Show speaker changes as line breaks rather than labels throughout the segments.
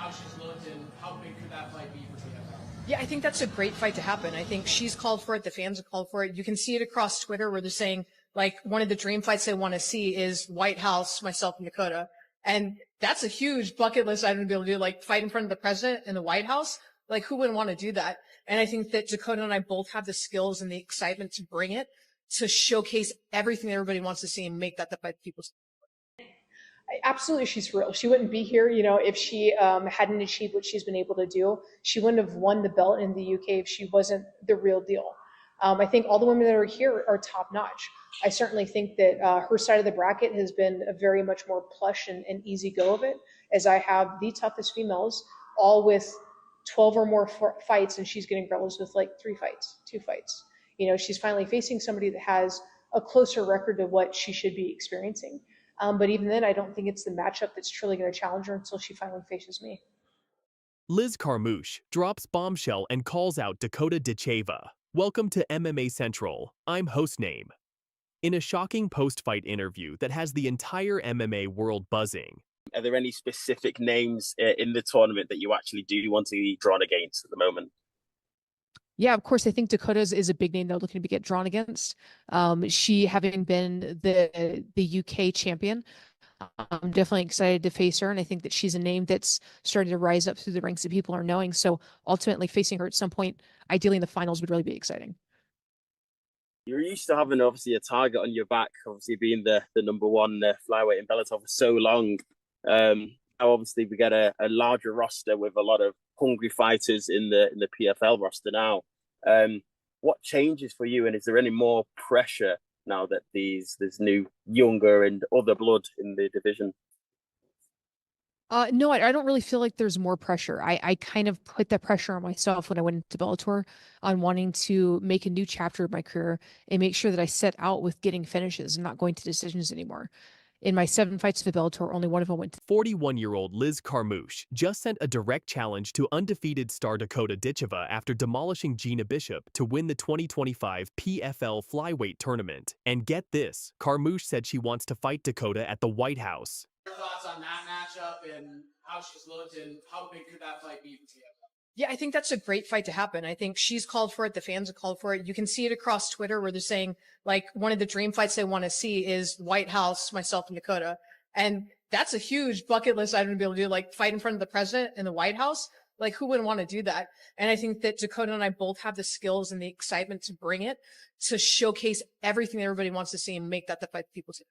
how she's looked, and how big could that fight be for PFL?
Yeah, I think that's a great fight to happen. I think she's called for it. The fans have called for it. You can see it across Twitter where they're saying, like, one of the dream fights they want to see is White House, myself and Dakota. And that's a huge bucket list item to be able to do, like fight in front of the president in the White House. Like, who wouldn't want to do that? And I think that Dakota and I both have the skills and the excitement to bring it, to showcase everything that everybody wants to see and make that the fight people see.
Absolutely, she's real. She wouldn't be here, if she hadn't achieved what she's been able to do. She wouldn't have won the belt in the UK if she wasn't the real deal. I think all the women that are here are top notch. I certainly think that her side of the bracket has been a very much more plush and easy go of it, as I have the toughest females, all with 12 or more fights, and she's getting girls with like 2 fights. She's finally facing somebody that has a closer record to what she should be experiencing. But even then, I don't think it's the matchup that's truly going to challenge her until she finally faces me.
Liz Carmouche drops bombshell and calls out Dakota Ditcheva. Welcome to MMA Central. I'm host name. In a shocking post-fight interview that has the entire MMA world buzzing.
Are there any specific names in the tournament that you actually do want to be drawn against at the moment?
Yeah, of course. I think Dakota's is a big name they're looking to get drawn against. She having been the UK champion, I'm definitely excited to face her. And I think that she's a name that's starting to rise up through the ranks that people are knowing. So ultimately facing her at some point, ideally in the finals, would really be exciting.
You're used to having obviously a target on your back, obviously being the number one flyweight in Bellator for so long. Now obviously we get a larger roster with a lot of hungry fighters in the PFL roster now. What changes for you, and is there any more pressure now that there's new younger and other blood in the division?
No, I don't really feel like there's more pressure. I kind of put that pressure on myself when I went into Bellator on wanting to make a new chapter of my career and make sure that I set out with getting finishes and not going to decisions anymore. In my 7 fights for Bellator, only one of them went to
41-year-old Liz Carmouche just sent a direct challenge to undefeated star Dakota Ditcheva after demolishing Jena Bishop to win the 2025 PFL Flyweight Tournament. And get this, Carmouche said she wants to fight Dakota at the White House.
Your thoughts on that matchup and how she's looked, and how big could that fight be for PFL?
Yeah, I think that's a great fight to happen. I think she's called for it. The fans have called for it. You can see it across Twitter where they're saying, like, one of the dream fights they want to see is White House, myself and Dakota. And that's a huge bucket list item to be able to do, like fight in front of the president in the White House. Like, who wouldn't want to do that? And I think that Dakota and I both have the skills and the excitement to bring it, to showcase everything that everybody wants to see and make that the fight people see.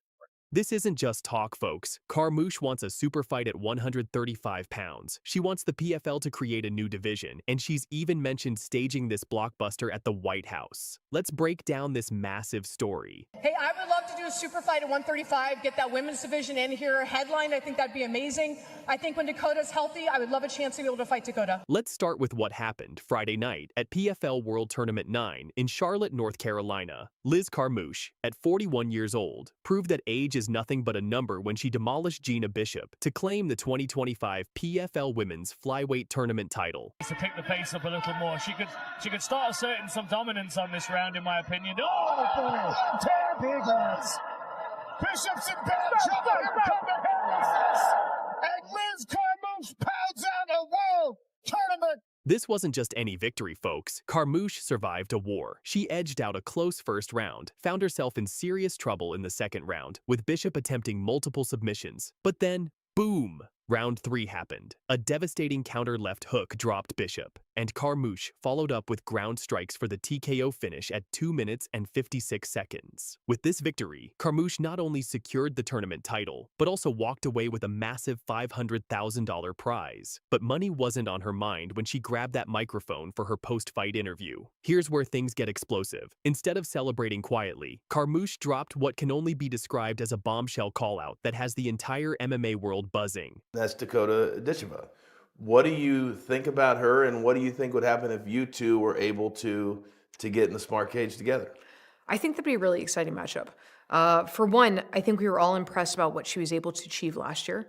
This isn't just talk, folks. Carmouche wants a super fight at 135 pounds. She wants the PFL to create a new division, and she's even mentioned staging this blockbuster at the White House. Let's break down this massive story.
Hey, I would love to do a super fight at 135, get that women's division in here, headline. I think that'd be amazing. I think when Dakota's healthy, I would love a chance to be able to fight Dakota.
Let's start with what happened Friday night at PFL World Tournament 9 in Charlotte, North Carolina. Liz Carmouche, at 41 years old, proved that age is nothing but a number when she demolished Jena Bishop to claim the 2025 PFL Women's Flyweight Tournament title.
To pick the pace up a little more, she could start asserting some dominance on this round, in my opinion. Oh, Bishop's in bad trouble. And Liz Carmouche pounds out a world tournament.
This wasn't just any victory, folks. Carmouche survived a war. She edged out a close first round, found herself in serious trouble in the second round, with Bishop attempting multiple submissions. But then, boom! Round 3 happened. A devastating counter left hook dropped Bishop, and Carmouche followed up with ground strikes for the TKO finish at 2 minutes and 56 seconds. With this victory, Carmouche not only secured the tournament title, but also walked away with a massive $500,000 prize. But money wasn't on her mind when she grabbed that microphone for her post-fight interview. Here's where things get explosive. Instead of celebrating quietly, Carmouche dropped what can only be described as a bombshell call-out that has the entire MMA world buzzing.
That's Dakota Ditcheva. What do you think about her, and what do you think would happen if you two were able to get in the smart cage together?
I think that'd be a really exciting matchup. For one, I think we were all impressed about what she was able to achieve last year.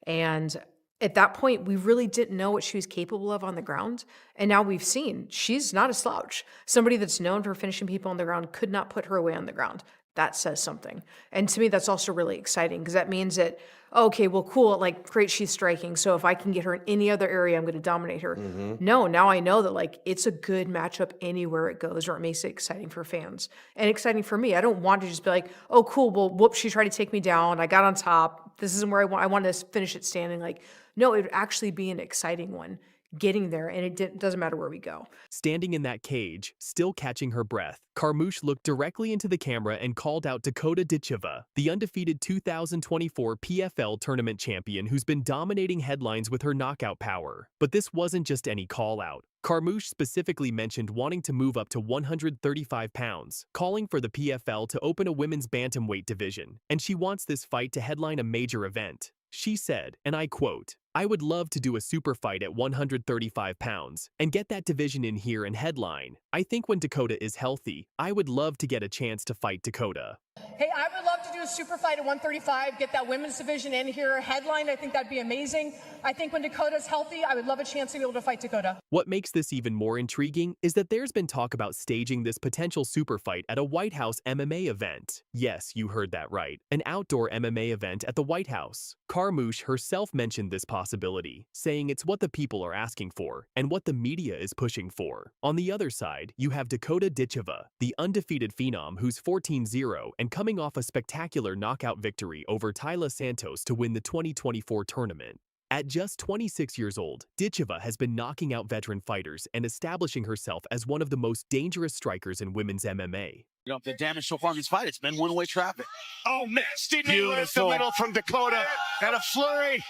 And at that point, we really didn't know what she was capable of on the ground. And now we've seen she's not a slouch. Somebody that's known for finishing people on the ground could not put her away on the ground.
that says something. And to me, that's also really exciting because that means that, okay, well, cool, like, great, she's striking. So if I can get her in any other area, I'm going to dominate her. No, now I know that, like, it's a good matchup anywhere it goes, or it makes it exciting for fans and exciting for me. I don't want to just be like, oh, cool, well, whoops, she tried to take me down. I got on top. This isn't where I want to finish it standing. Like, no, it would actually be an exciting one getting there, and it doesn't matter where we go.
Standing in that cage, still catching her breath, Carmouche looked directly into the camera and called out Dakota Ditcheva, the undefeated 2024 PFL Tournament champion who's been dominating headlines with her knockout power. But this wasn't just any call-out. Carmouche specifically mentioned wanting to move up to 135 pounds, calling for the PFL to open a women's bantamweight division, and she wants this fight to headline a major event. She said, and I quote, "I would love to do a super fight at 135 pounds and get that division in here and headline. I think when Dakota is healthy, I would love to get a chance to fight Dakota."
Hey, I would love to do a super fight at 135, get that women's division in here, headline. I think that'd be amazing. I think when Dakota's healthy, I would love a chance to be able to fight Dakota.
What makes this even more intriguing is that there's been talk about staging this potential super fight at a White House MMA event. Yes, you heard that right. An outdoor MMA event at the White House. Carmouche herself mentioned this possibility, saying it's what the people are asking for and what the media is pushing for. On the other side, you have Dakota Ditcheva, the undefeated phenom who's 14-0 and coming off a spectacular knockout victory over Taila Santos to win the 2024 tournament. At just 26 years old, Ditcheva has been knocking out veteran fighters and establishing herself as one of the most dangerous strikers in women's MMA.
You know, the damage so far in this fight, it's been one-way traffic. Oh, nasty knee right the middle from Dakota. And a flurry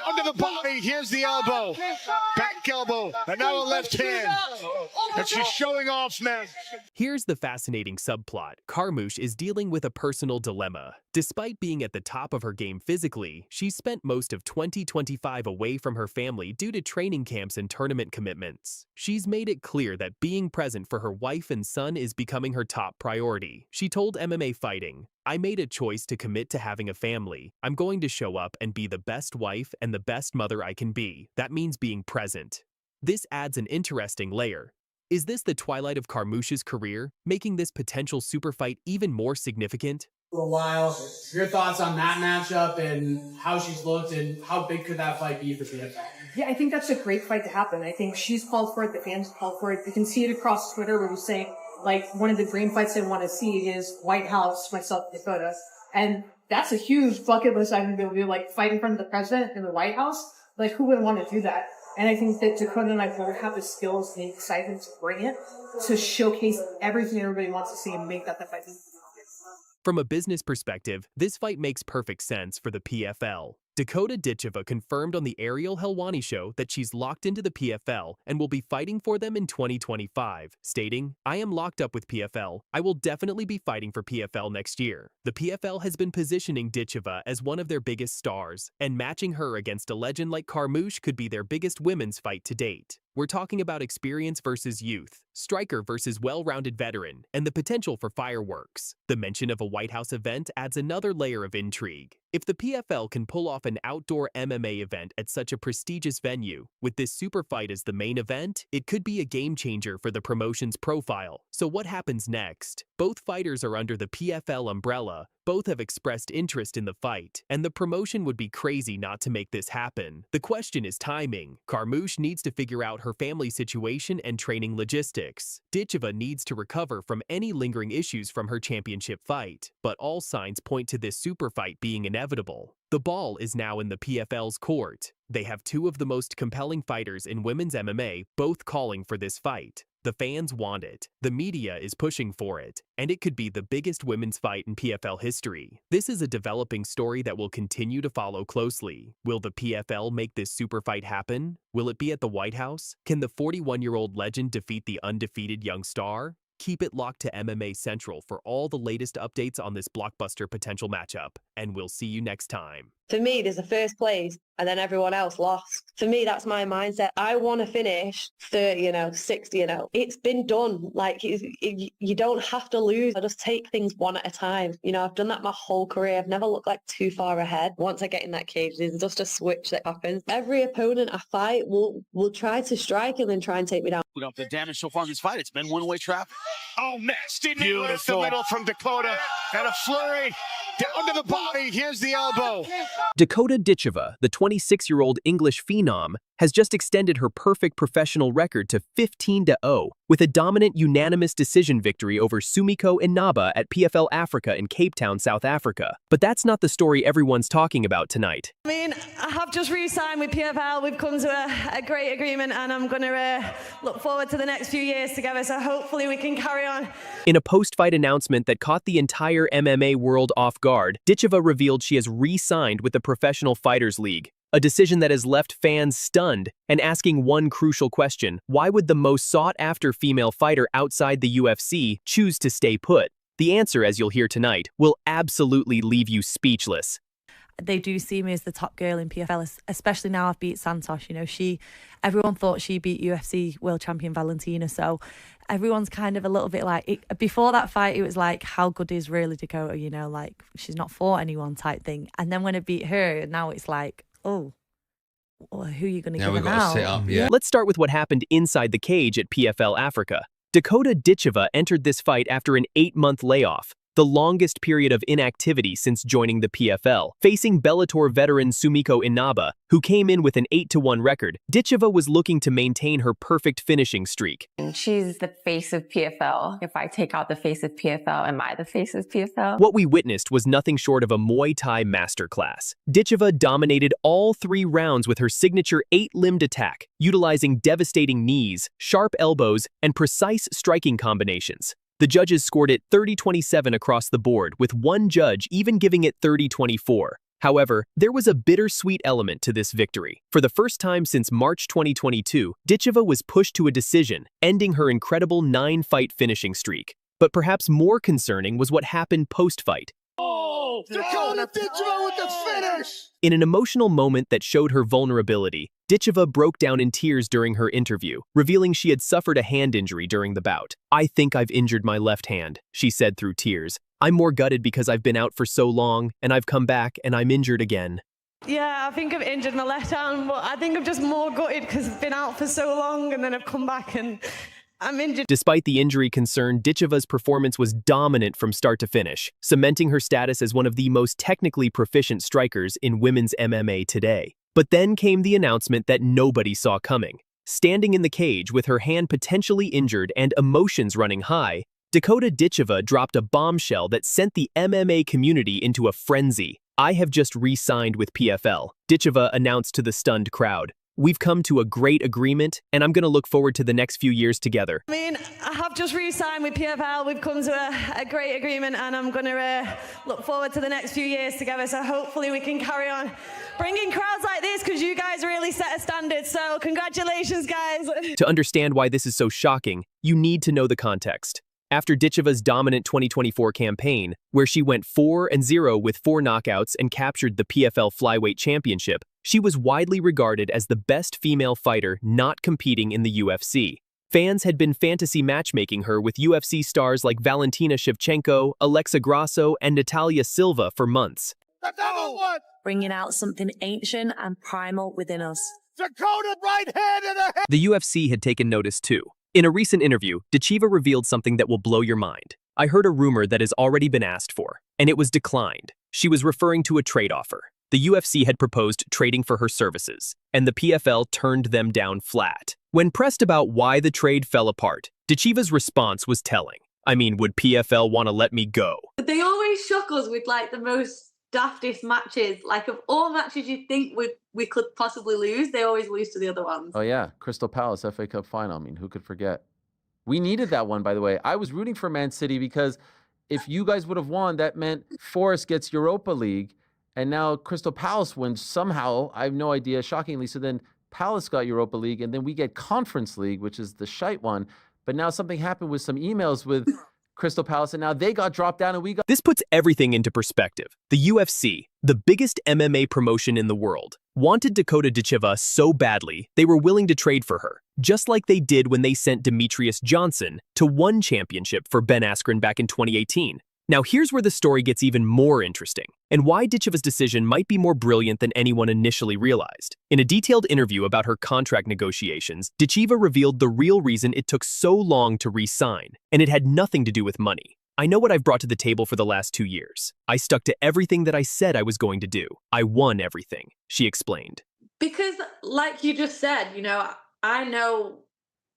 under the body. Here's the elbow. Back elbow. And now a left hand. And she's showing off now.
Here's the fascinating subplot. Carmouche is dealing with a personal dilemma. Despite being at the top of her game physically, she's spent most of 2025 away from her family due to training camps and tournament commitments. She's made it clear that being present for her wife and son is becoming her top priority. She told MMA Fighting, "I made a choice to commit to having a family. I'm going to show up and be the best wife and the best mother I can be. That means being present." This adds an interesting layer. Is this the twilight of Carmouche's career, making this potential super fight even more significant?
For a while, your thoughts on that matchup and how she's looked and how big could that fight be for PFL?
Yeah, I think that's a great fight to happen. I think she's called for it. The fans called for it. You can see it across Twitter where we're saying, like, one of the dream fights they want to see is White House, myself, Dakota. And that's a huge bucket list item to be able to do, like, fight in front of the president in the White House. Like, who would want to do that? And I think that Dakota and I both have the skills and the excitement to bring it, to showcase everything everybody wants to see and make that the fight.
From a business perspective, this fight makes perfect sense for the PFL. Dakota Ditcheva confirmed on the Ariel Helwani show that she's locked into the PFL and will be fighting for them in 2025, stating, "I am locked up with PFL. I will definitely be fighting for PFL next year." The PFL has been positioning Ditcheva as one of their biggest stars, and matching her against a legend like Carmouche could be their biggest women's fight to date. We're talking about experience versus youth, striker versus well-rounded veteran, and the potential for fireworks. The mention of a White House event adds another layer of intrigue. If the PFL can pull off an outdoor MMA event at such a prestigious venue, with this super fight as the main event, it could be a game changer for the promotion's profile. So what happens next? Both fighters are under the PFL umbrella, both have expressed interest in the fight, and the promotion would be crazy not to make this happen. The question is timing. Carmouche needs to figure out her family situation and training logistics. Ditcheva needs to recover from any lingering issues from her championship fight, but all signs point to this super fight being inevitable. The ball is now in the PFL's court. They have two of the most compelling fighters in women's MMA, both calling for this fight. The fans want it, the media is pushing for it, and it could be the biggest women's fight in PFL history. This is a developing story that will continue to follow closely. Will the PFL make this super fight happen? Will it be at the White House? Can the 41-year-old legend defeat the undefeated young star? Keep it locked to MMA Central for all the latest updates on this blockbuster potential matchup, and we'll see you next time.
For me, there's a first place and then everyone else lost. For me, that's my mindset. I want to finish 30, 60, It's been done. Like, you don't have to lose. I just take things one at a time. I've done that my whole career. I've never looked like too far ahead. Once I get in that cage, there's just a switch that happens. Every opponent I fight will try to strike and then try and take me down.
The damage so far in this fight, it's been one-way traffic. Oh, nasty knee right the middle from Dakota. And a flurry under the body. Here's the elbow.
Dakota Ditcheva, the 26-year-old English phenom, has just extended her perfect professional record to 15-0 with a dominant unanimous decision victory over Sumiko Inaba at PFL Africa in Cape Town, South Africa. But that's not the story everyone's talking about tonight.
I have just re-signed with PFL. We've come to a great agreement, and I'm going to look forward to the next few years together, so hopefully we can carry on.
In a post-fight announcement that caught the entire MMA world off guard, Ditcheva revealed she has re-signed with the Professional Fighters League, a decision that has left fans stunned and asking one crucial question: why would the most sought-after female fighter outside the UFC choose to stay put? The answer, as you'll hear tonight, will absolutely leave you speechless.
They do see me as the top girl in PFL, especially now I've beat Santos. Everyone thought she beat UFC world champion Valentina, so everyone's kind of a little bit like, before that fight, it was like, how good is really Dakota, like, she's not fought anyone type thing. And then when I beat her, now it's like, oh, well, who are you going to give her now?
Sit up, yeah.
Let's start with what happened inside the cage at PFL Africa. Dakota Ditcheva entered this fight after an 8-month layoff, the longest period of inactivity since joining the PFL. Facing Bellator veteran Sumiko Inaba, who came in with an 8-1 record, Ditcheva was looking to maintain her perfect finishing streak.
She's the face of PFL. If I take out the face of PFL, am I the face of PFL?
What we witnessed was nothing short of a Muay Thai masterclass. Ditcheva dominated all 3 rounds with her signature 8-limbed attack, utilizing devastating knees, sharp elbows, and precise striking combinations. The judges scored it 30-27 across the board, with one judge even giving it 30-24. However, there was a bittersweet element to this victory. For the first time since March 2022, Ditcheva was pushed to a decision, ending her incredible 9-fight finishing streak. But perhaps more concerning was what happened post-fight.
Oh, Dakota Ditcheva with the finish!
In an emotional moment that showed her vulnerability, Ditcheva broke down in tears during her interview, revealing she had suffered a hand injury during the bout. "I think I've injured my left hand," she said through tears. "I'm more gutted because I've been out for so long, and I've come back and I'm injured again."
Yeah, I think I've injured my left hand, but I think I'm just more gutted because I've been out for so long and then I've come back and I'm injured.
Despite the injury concern, Ditcheva's performance was dominant from start to finish, cementing her status as one of the most technically proficient strikers in women's MMA today. But then came the announcement that nobody saw coming. Standing in the cage with her hand potentially injured and emotions running high, Dakota Ditcheva dropped a bombshell that sent the MMA community into a frenzy. "I have just re-signed with PFL," Ditcheva announced to the stunned crowd. "We've come to a great agreement, and I'm going to look forward to the next few years together."
I have just re-signed with PFL. We've come to a great agreement, and I'm going to look forward to the next few years together, so hopefully we can carry on bringing crowds like this, because you guys really set a standard, so congratulations, guys.
To understand why this is so shocking, you need to know the context. After Ditcheva's dominant 2024 campaign, where she went 4-0 with 4 knockouts and captured the PFL Flyweight Championship, she was widely regarded as the best female fighter not competing in the UFC. Fans had been fantasy matchmaking her with UFC stars like Valentina Shevchenko, Alexa Grasso, and Natalia Silva for months.
Bringing out something ancient and primal within us.
Dakota right hand in the head!
The UFC had taken notice too. In a recent interview, Ditcheva revealed something that will blow your mind. "I heard a rumor that has already been asked for, and it was declined." She was referring to a trade offer. The UFC had proposed trading for her services, and the PFL turned them down flat. When pressed about why the trade fell apart, Ditcheva's response was telling. "I mean, would PFL want to let me go?"
They always shock us with like the most daftest matches. Like of all matches you think we could possibly lose, they always lose to the other ones.
Oh yeah, Crystal Palace FA Cup final. I mean, who could forget? We needed that one, by the way. I was rooting for Man City because if you guys would have won, that meant Forest gets Europa League, and now Crystal Palace wins somehow. I have no idea, shockingly. So then Palace got Europa League, and then we get Conference League, which is the shite one. But now something happened with some emails with Crystal Palace, and now they got dropped down and we got...
This puts everything into perspective. The UFC, the biggest MMA promotion in the world, wanted Dakota Ditcheva so badly they were willing to trade for her, just like they did when they sent Demetrius Johnson to one championship for Ben Askren back in 2018. Now here's where the story gets even more interesting, and why Ditcheva's decision might be more brilliant than anyone initially realized. In a detailed interview about her contract negotiations, Ditcheva revealed the real reason it took so long to re-sign, and it had nothing to do with money. I know what I've brought to the table for the last 2 years. I stuck to everything that I said I was going to do. I won everything, she explained.
Because like you just said, I know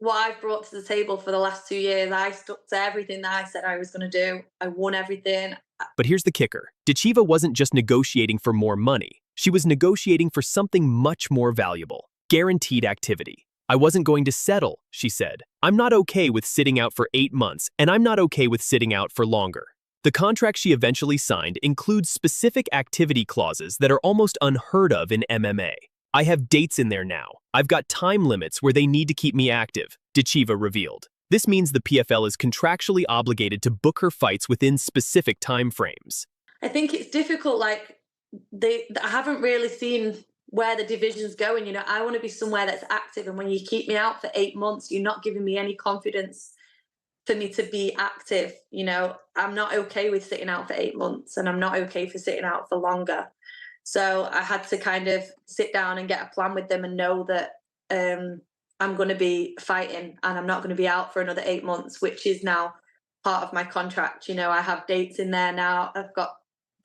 what I've brought to the table for the last 2 years. I stuck to everything that I said I was going to do. I won everything.
But here's the kicker. Ditcheva wasn't just negotiating for more money. She was negotiating for something much more valuable. Guaranteed activity. I wasn't going to settle, she said. I'm not okay with sitting out for 8 months, and I'm not okay with sitting out for longer. The contract she eventually signed includes specific activity clauses that are almost unheard of in MMA. I have dates in there now. I've got time limits where they need to keep me active, Ditcheva revealed. This means the PFL is contractually obligated to book her fights within specific time frames.
I think it's difficult. I haven't really seen where the division's going. I want to be somewhere that's active. And when you keep me out for 8 months, you're not giving me any confidence for me to be active. I'm not okay with sitting out for 8 months, and I'm not okay for sitting out for longer. So I had to kind of sit down and get a plan with them and know that I'm going to be fighting and I'm not going to be out for another 8 months, which is now part of my contract. I have dates in there now. I've got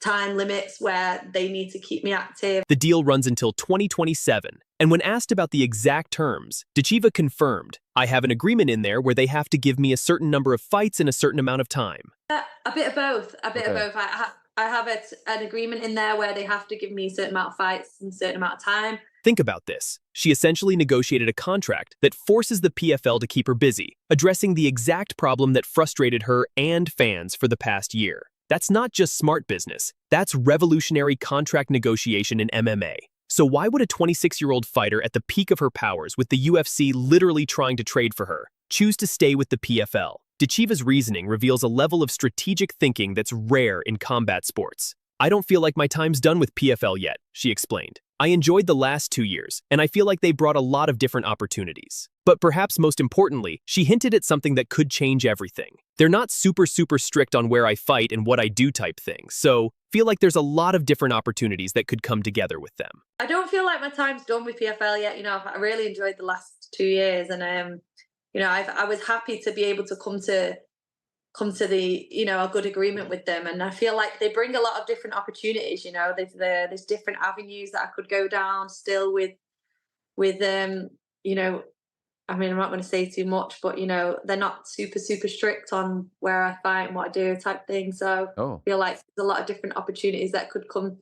time limits where they need to keep me active.
The deal runs until 2027. And when asked about the exact terms, Ditcheva confirmed, I have an agreement in there where they have to give me a certain number of fights in a certain amount of time.
A bit of both. A bit of both. I have an agreement in there where they have to give me a certain amount of fights in a certain amount of time.
Think about this. She essentially negotiated a contract that forces the PFL to keep her busy, addressing the exact problem that frustrated her and fans for the past year. That's not just smart business. That's revolutionary contract negotiation in MMA. So why would a 26-year-old fighter at the peak of her powers, with the UFC literally trying to trade for her, choose to stay with the PFL? Ditcheva's reasoning reveals a level of strategic thinking that's rare in combat sports. I don't feel like my time's done with PFL yet, she explained. I enjoyed the last 2 years, and I feel like they brought a lot of different opportunities. But perhaps most importantly, she hinted at something that could change everything. They're not super strict on where I fight and what I do type thing, so feel like there's a lot of different opportunities that could come together with them.
I don't feel like my time's done with PFL yet. I really enjoyed the last 2 years, and I was happy to be able to come to the a good agreement with them, and I feel like they bring a lot of different opportunities. There's different avenues that I could go down still with them. I'm not going to say too much, but they're not super strict on where I fight and what I do type thing. So I feel like there's a lot of different opportunities that could come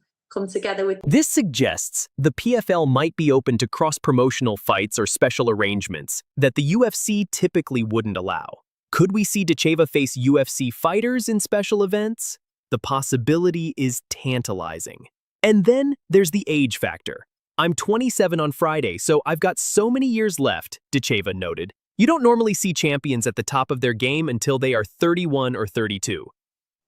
together with.
This suggests the PFL might be open to cross-promotional fights or special arrangements that the UFC typically wouldn't allow. Could we see Ditcheva face UFC fighters in special events? The possibility is tantalizing. And then there's the age factor. I'm 27 on Friday, so I've got so many years left, Ditcheva noted. You don't normally see champions at the top of their game until they are 31 or 32.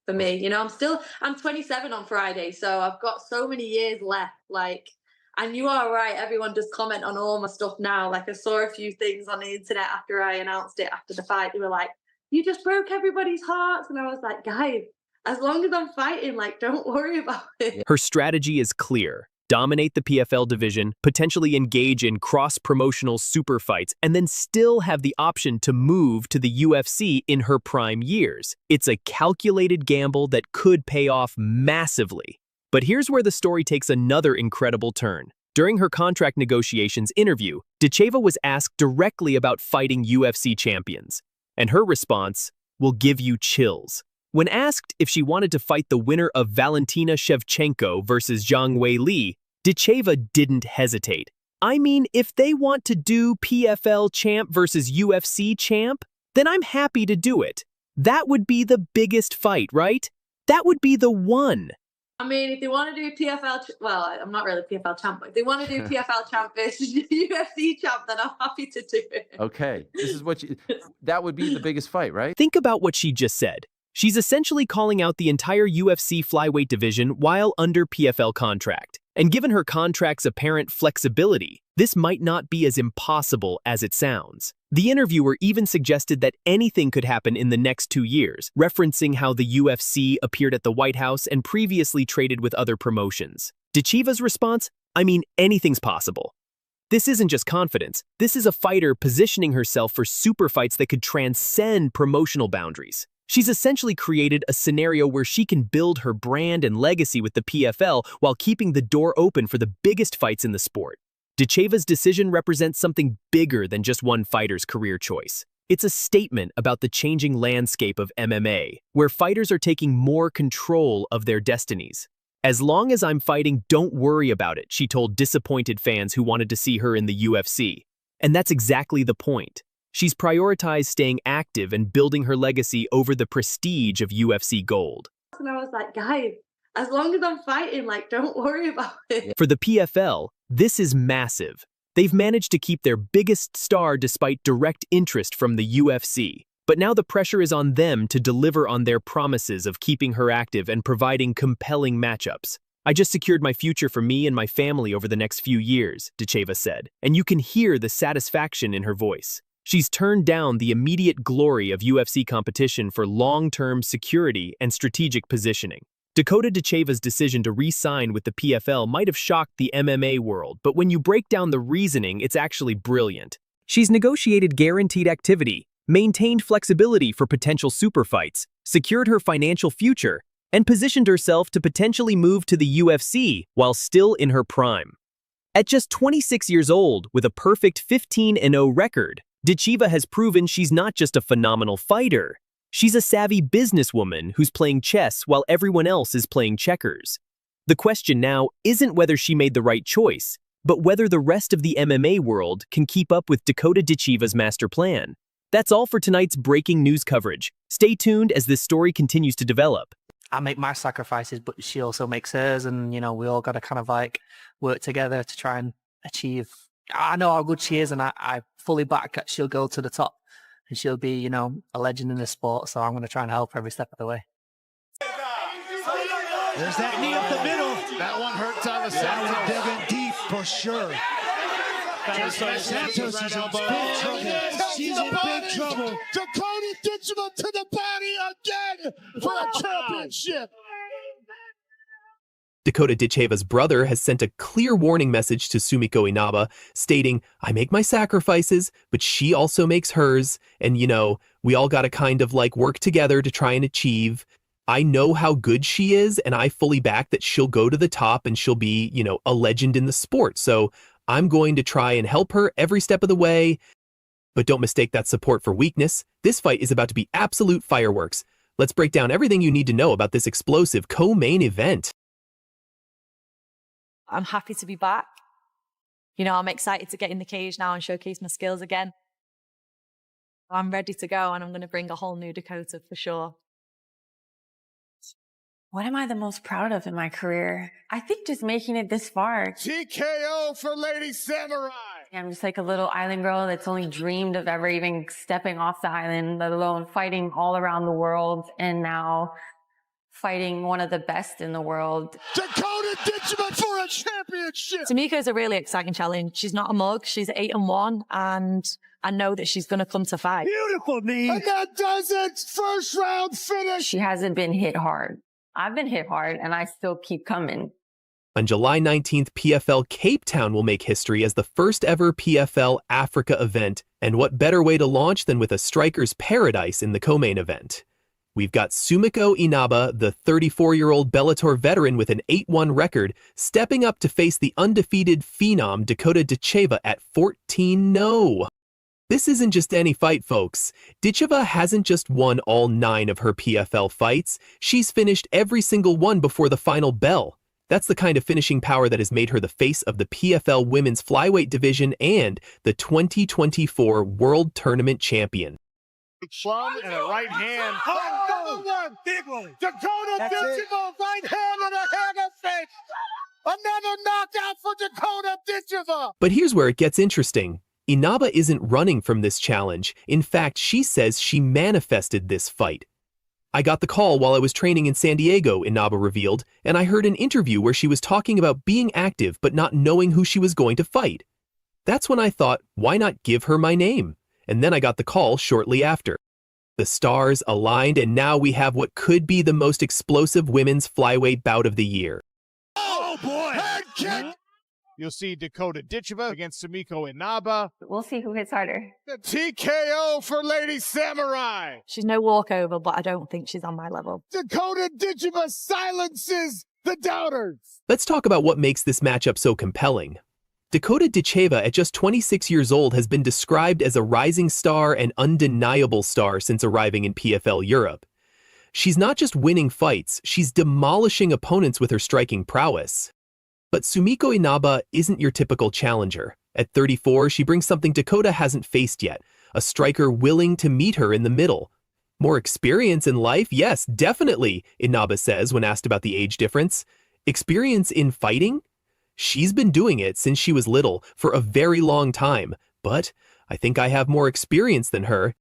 For me, I'm 27 on Friday, so I've got so many years left. And you are right, everyone does comment on all my stuff now. I saw a few things on the internet after I announced it after the fight. They were like, you just broke everybody's hearts. And I was like, guys, as long as I'm fighting, don't worry about it.
Her strategy is clear. Dominate the PFL division, potentially engage in cross-promotional super fights, and then still have the option to move to the UFC in her prime years. It's a calculated gamble that could pay off massively. But here's where the story takes another incredible turn. During her contract negotiations interview, Ditcheva was asked directly about fighting UFC champions. And her response will give you chills. When asked if she wanted to fight the winner of Valentina Shevchenko versus Zhang Weili, Ditcheva didn't hesitate. I mean, if they want to do PFL champ versus UFC champ, then I'm happy to do it. That would be the biggest fight, right? That would be the one.
I mean, if they want to do PFL, well, I'm not really PFL champ, but if they want to do PFL champ versus UFC champ, then I'm happy to do it.
Okay, this is that would be the biggest fight, right?
Think about what she just said. She's essentially calling out the entire UFC flyweight division while under PFL contract. And given her contract's apparent flexibility, this might not be as impossible as it sounds. The interviewer even suggested that anything could happen in the next 2 years, referencing how the UFC appeared at the White House and previously traded with other promotions. Ditcheva's response? I mean, anything's possible. This isn't just confidence. This is a fighter positioning herself for super fights that could transcend promotional boundaries. She's essentially created a scenario where she can build her brand and legacy with the PFL while keeping the door open for the biggest fights in the sport. Ditcheva's decision represents something bigger than just one fighter's career choice. It's a statement about the changing landscape of MMA, where fighters are taking more control of their destinies. As long as I'm fighting, don't worry about it, she told disappointed fans who wanted to see her in the UFC. And that's exactly the point. She's prioritized staying active and building her legacy over the prestige of UFC gold.
And I was like, guys, as long as I'm fighting, like, don't worry about it.
For the PFL, this is massive. They've managed to keep their biggest star despite direct interest from the UFC. But now the pressure is on them to deliver on their promises of keeping her active and providing compelling matchups. I just secured my future for me and my family over the next few years, Ditcheva said, and you can hear the satisfaction in her voice. She's turned down the immediate glory of UFC competition for long-term security and strategic positioning. Dakota Ditcheva's decision to re-sign with the PFL might have shocked the MMA world, but when you break down the reasoning, it's actually brilliant. She's negotiated guaranteed activity, maintained flexibility for potential super fights, secured her financial future, and positioned herself to potentially move to the UFC while still in her prime. At just 26 years old, with a perfect 15-0 record, Ditcheva has proven she's not just a phenomenal fighter. She's a savvy businesswoman who's playing chess while everyone else is playing checkers. The question now isn't whether she made the right choice, but whether the rest of the MMA world can keep up with Dakota Ditcheva's master plan. That's all for tonight's breaking news coverage. Stay tuned as this story continues to develop.
I make my sacrifices, but she also makes hers, and, you know, we all got to kind of like work together to try and achieve. I know how good she is, and I fully back that she'll go to the top, and she'll be, you know, a legend in the sport, so I'm going to try and help her every step of the way.
There's that knee up the middle. That one hurts on the side. Digging deep for sure. Santos is in big trouble. She's in big trouble. Dakota Ditcheva to the body again for a championship.
Dakota Ditcheva's brother has sent a clear warning message to Sumiko Inaba, stating, I make my sacrifices, but she also makes hers, and, you know, we all gotta kind of like work together to try and achieve. I know how good she is, and I fully back that she'll go to the top and she'll be, you know, a legend in the sport, so I'm going to try and help her every step of the way. But don't mistake that support for weakness. This fight is about to be absolute fireworks. Let's break down everything you need to know about this explosive co-main event.
I'm happy to be back. You know, I'm excited to get in the cage now and showcase my skills again. I'm ready to go, and I'm going to bring a whole new Dakota for sure.
What am I the most proud of in my career? I think just making it this far.
TKO for Lady Samurai.
I'm just like a little island girl that's only dreamed of ever even stepping off the island, let alone fighting all around the world, and now fighting one of the best in the world.
Dakota Ditcheva for a championship.
Tamika is a really exciting challenge. She's not a mug. She's 8-1, and I know that she's going to come to fight.
Beautiful knee. And that does it. First round finish.
She hasn't been hit hard. I've been hit hard, and I still keep coming.
On July 19th, PFL Cape Town will make history as the first ever PFL Africa event, and what better way to launch than with a striker's paradise in the co-main event. We've got Sumiko Inaba, the 34-year-old Bellator veteran with an 8-1 record, stepping up to face the undefeated phenom Dakota Ditcheva at 14-0. This isn't just any fight, folks. Ditcheva hasn't just won all 9 of her PFL fights, she's finished every single one before the final bell. That's the kind of finishing power that has made her the face of the PFL women's flyweight division and the 2024 World Tournament champion.
Plum and a right hand. Oh, another one. Big one. Dakota Ditcheva, right hand and a hammer fake. Another knockout for Dakota Ditcheva.
But here's where it gets interesting. Inaba isn't running from this challenge. In fact, she says she manifested this fight.
I got the call while I was training in San Diego, Inaba revealed, and I heard an interview where she was talking about being active but not knowing who she was going to fight. That's when I thought, why not give her my name? And then I got the call shortly after. The stars aligned, and now we have what could be the most explosive women's flyweight bout of the year.
Oh boy! Head kick! You'll see Dakota Ditcheva against Sumiko Inaba.
We'll see who hits harder.
The TKO for Lady Samurai.
She's no walkover, but I don't think she's on my level.
Dakota Ditcheva silences the doubters.
Let's talk about what makes this matchup so compelling. Dakota Ditcheva, at just 26 years old, has been described as a rising star and undeniable star since arriving in PFL Europe. She's not just winning fights, she's demolishing opponents with her striking prowess. But Sumiko Inaba isn't your typical challenger. At 34, she brings something Dakota hasn't faced yet, a striker willing to meet her in the middle. More experience in life? Yes, definitely, Inaba says when asked about the age difference. Experience in fighting? She's been doing it since she was little, for a very long time, but I think I have more experience than her.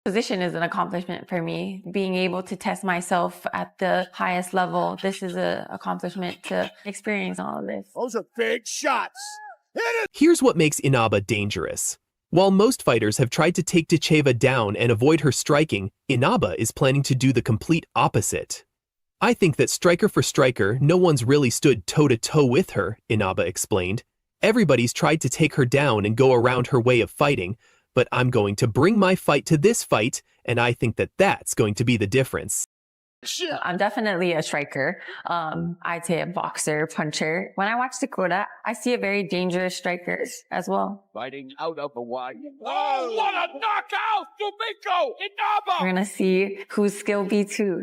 Position is an accomplishment for me. Being able to test myself at the highest level, this is an accomplishment to experience all of this.
Those are big shots.
Here's what makes Inaba dangerous. While most fighters have tried to take Ditcheva down and avoid her striking, Inaba is planning to do the complete opposite. I think that striker for striker, no one's really stood toe-to-toe with her, Inaba explained. Everybody's tried to take her down and go around her way of fighting, but I'm going to bring my fight to this fight, and I think that that's going to be the difference.
I'm definitely a striker. I'd say a boxer, puncher. When I watch Dakota, I see a very dangerous striker as well.
Fighting out of the wide. Oh, what a knockout! Sumiko Inaba!
We're going to see whose skill beats who.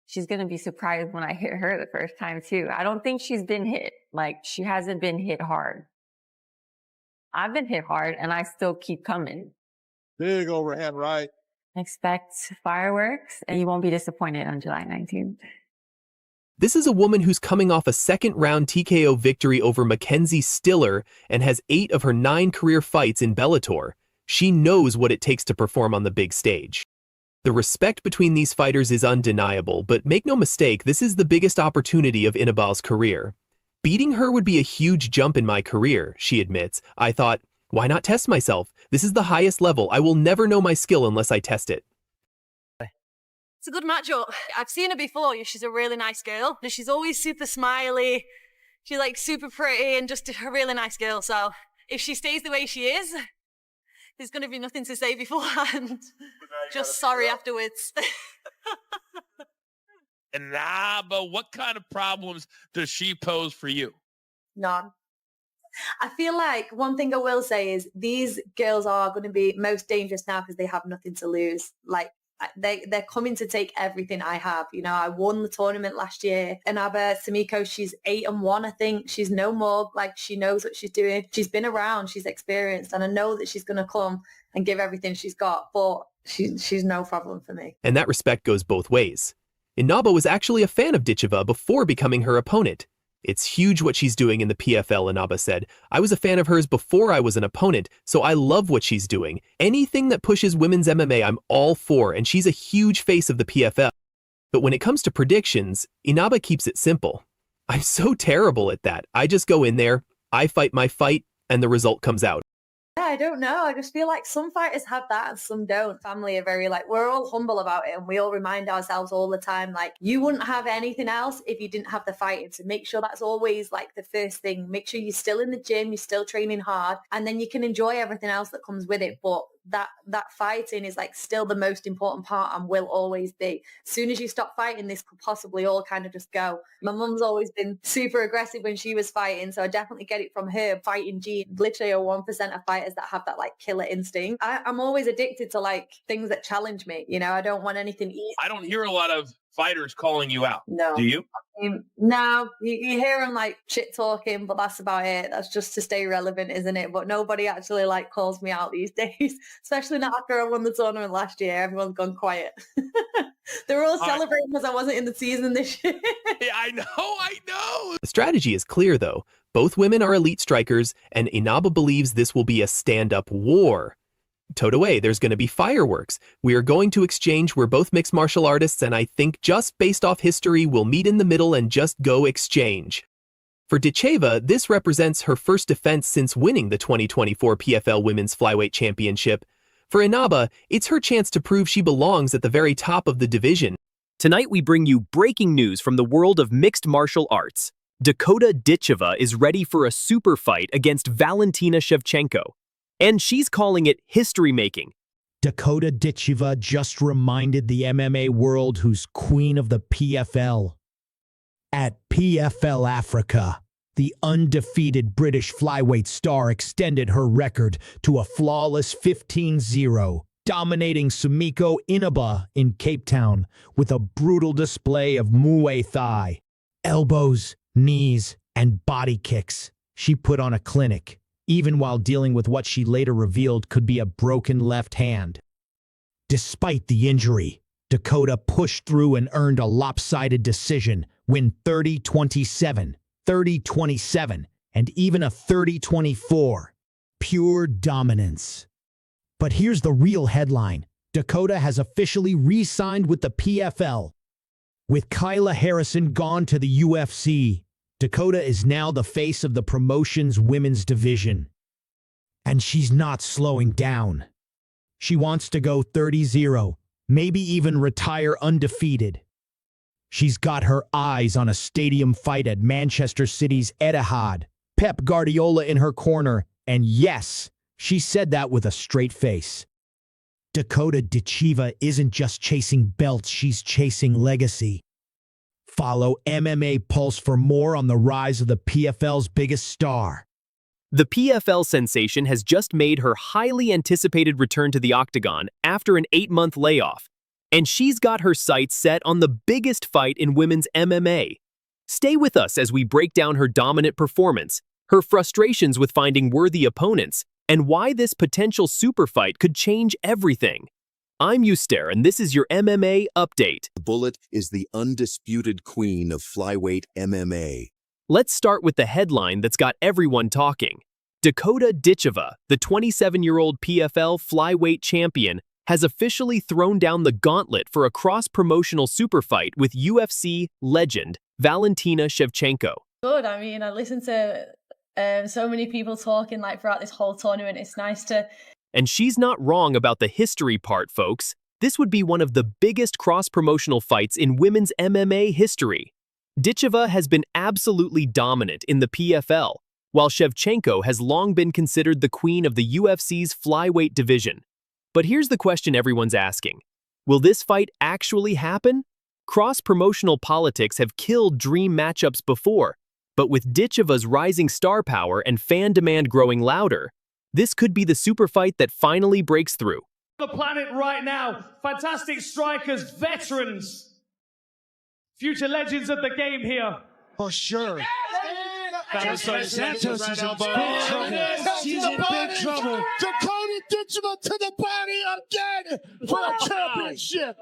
She's going to be surprised when I hit her the first time, too. I don't think she's been hit. Like, she hasn't been hit hard. I've been hit hard, and I still keep coming.
Big overhand right.
Expect fireworks, and you won't be disappointed on July 19th.
This is a woman who's coming off a second-round TKO victory over Mackenzie Stiller and has 8 of her 9 career fights in Bellator. She knows what it takes to perform on the big stage. The respect between these fighters is undeniable, but make no mistake, this is the biggest opportunity of Inaba's career. Beating her would be a huge jump in my career, she admits. I thought, why not test myself? This is the highest level. I will never know my skill unless I test it.
It's a good matchup. I've seen her before. She's a really nice girl. She's always super smiley. She's like super pretty and just a really nice girl. So if she stays the way she is, there's going to be nothing to say beforehand. Just sorry afterwards.
Inaba, what kind of problems does she pose for you?
None. I feel like one thing I will say is these girls are going to be most dangerous now because they have nothing to lose. Like they're coming to take everything I have. You know, I won the tournament last year. Inaba, Sumiko, she's 8-1, I think. She's no more, like, she knows what she's doing. She's been around, she's experienced, and I know that she's going to come and give everything she's got, but she's no problem for me.
And that respect goes both ways. Inaba was actually a fan of Ditcheva before becoming her opponent. It's huge what she's doing in the PFL, Inaba said. I was a fan of hers before I was an opponent, so I love what she's doing. Anything that pushes women's MMA, I'm all for, and she's a huge face of the PFL. But when it comes to predictions, Inaba keeps it simple. I'm so terrible at that. I just go in there, I fight my fight, and the result comes out.
I don't know. I just feel like some fighters have that and some don't. Family are very like, we're all humble about it and we all remind ourselves all the time, like, you wouldn't have anything else if you didn't have the fighting. So make sure that's always like the first thing. Make sure you're still in the gym, you're still training hard, and then you can enjoy everything else that comes with it. But that fighting is like still the most important part and will always be. As soon as you stop fighting, this could possibly all kind of just go. My mum's always been super aggressive when she was fighting, so I definitely get it from her. Fighting gene, literally a 1% of fighters that have that like killer instinct. I'm always addicted to like things that challenge me. You know, I don't want anything easy.
I don't hear a lot of fighters calling you out.
No.
Do you?
No, you hear them like shit talking, but that's about it. That's just to stay relevant, isn't it? But nobody actually like calls me out these days, especially not after I won the tournament last year. Everyone's gone quiet. They're all celebrating because I wasn't in the season this year.
Yeah, I know.
The strategy is clear, though. Both women are elite strikers, and Inaba believes this will be a stand-up war. Totoe, there's going to be fireworks. We are going to exchange. We're both mixed martial artists, and I think just based off history, we'll meet in the middle and just go exchange. For Ditcheva, this represents her first defense since winning the 2024 PFL Women's Flyweight Championship. For Inaba, it's her chance to prove she belongs at the very top of the division.
Tonight we bring you breaking news from the world of mixed martial arts. Dakota Ditcheva is ready for a super fight against Valentina Shevchenko. And she's calling it history-making.
Dakota Ditcheva just reminded the MMA world who's queen of the PFL. At PFL Africa, the undefeated British flyweight star extended her record to a flawless 15-0, dominating Shevchenko Inaba in Cape Town with a brutal display of Muay Thai. Elbows, knees, and body kicks. She put on a clinic, even while dealing with what she later revealed could be a broken left hand. Despite the injury, Dakota pushed through and earned a lopsided decision, win 30-27, 30-27, and even a 30-24. Pure dominance. But here's the real headline. Dakota has officially re-signed with the PFL. With Kyla Harrison gone to the UFC, Dakota is now the face of the promotion's women's division. And she's not slowing down. She wants to go 30-0, maybe even retire undefeated. She's got her eyes on a stadium fight at Manchester City's Etihad, Pep Guardiola in her corner, and yes, she said that with a straight face. Dakota Ditcheva isn't just chasing belts, she's chasing legacy. Follow MMA Pulse for more on the rise of the PFL's biggest star.
The PFL sensation has just made her highly anticipated return to the octagon after an 8-month layoff, and she's got her sights set on the biggest fight in women's MMA. Stay with us as we break down her dominant performance, her frustrations with finding worthy opponents, and why this potential super fight could change everything. I'm Euster, and this is your MMA update.
The Bullet is the undisputed queen of flyweight MMA.
Let's start with the headline that's got everyone talking. Dakota Ditcheva, the 27-year-old PFL flyweight champion, has officially thrown down the gauntlet for a cross-promotional super fight with UFC legend Valentina Shevchenko.
Good. I mean, I listened to so many people talking throughout this whole tournament. It's nice to...
And she's not wrong about the history part, folks. This would be one of the biggest cross-promotional fights in women's MMA history. Ditcheva has been absolutely dominant in the PFL, while Shevchenko has long been considered the queen of the UFC's flyweight division. But here's the question everyone's asking. Will this fight actually happen? Cross-promotional politics have killed dream matchups before, but with Ditcheva's rising star power and fan demand growing louder, this could be the super fight that finally breaks through.
The planet right now, fantastic strikers, veterans, future legends of the game here.
For sure.
Santos
is in big trouble. She's in big trouble. Dakota Ditcheva to the body again for a championship.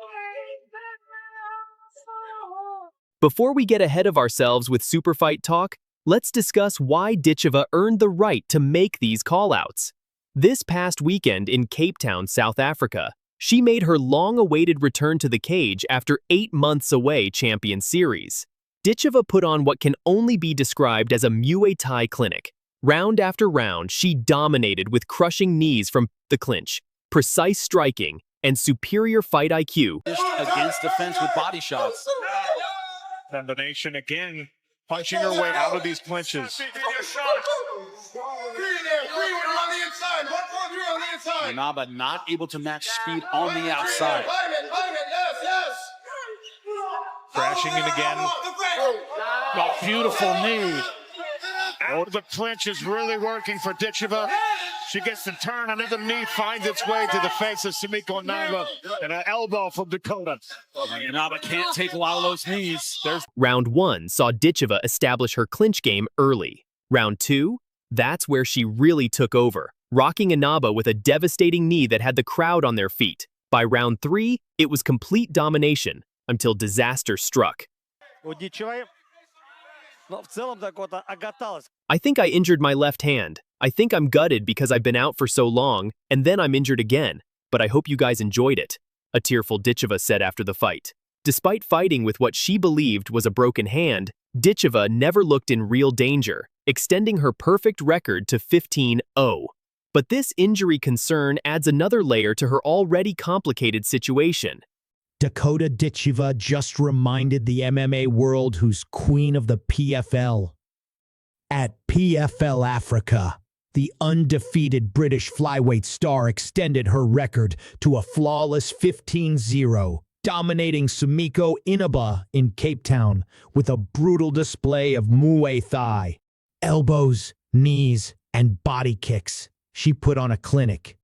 Before we get ahead of ourselves with super fight talk, let's discuss why Ditcheva earned the right to make these callouts. This past weekend in Cape Town, South Africa, she made her long-awaited return to the cage after 8 months away Champion Series. Ditcheva put on what can only be described as a Muay Thai clinic. Round after round, she dominated with crushing knees from the clinch, precise striking, and superior fight IQ.
Against defense with body shots.
Combination again. Punching her way out of these clinches.
Inaba not able to match speed on the outside.
Crashing in again.
Oh, beautiful knee.
Oh, the clinch is really working for Ditcheva. She gets the turn, another knee finds its way to the face of Shevchenko Inaba, and an elbow from Dakota.
Inaba can't take a lot of those knees.
Round 1 saw Ditcheva establish her clinch game early. Round 2, that's where she really took over, rocking Inaba with a devastating knee that had the crowd on their feet. By round 3, it was complete domination until disaster struck. I think I injured my left hand. I think I'm gutted because I've been out for so long, and then I'm injured again. But I hope you guys enjoyed it, a tearful Ditcheva said after the fight. Despite fighting with what she believed was a broken hand, Ditcheva never looked in real danger, extending her perfect record to 15-0. But this injury concern adds another layer to her already complicated situation.
Dakota Ditcheva just reminded the MMA world who's queen of the PFL. At PFL Africa, the undefeated British flyweight star extended her record to a flawless 15-0, dominating Shevchenko Inaba in Cape Town with a brutal display of Muay Thai, elbows, knees, and body kicks. She put on a clinic.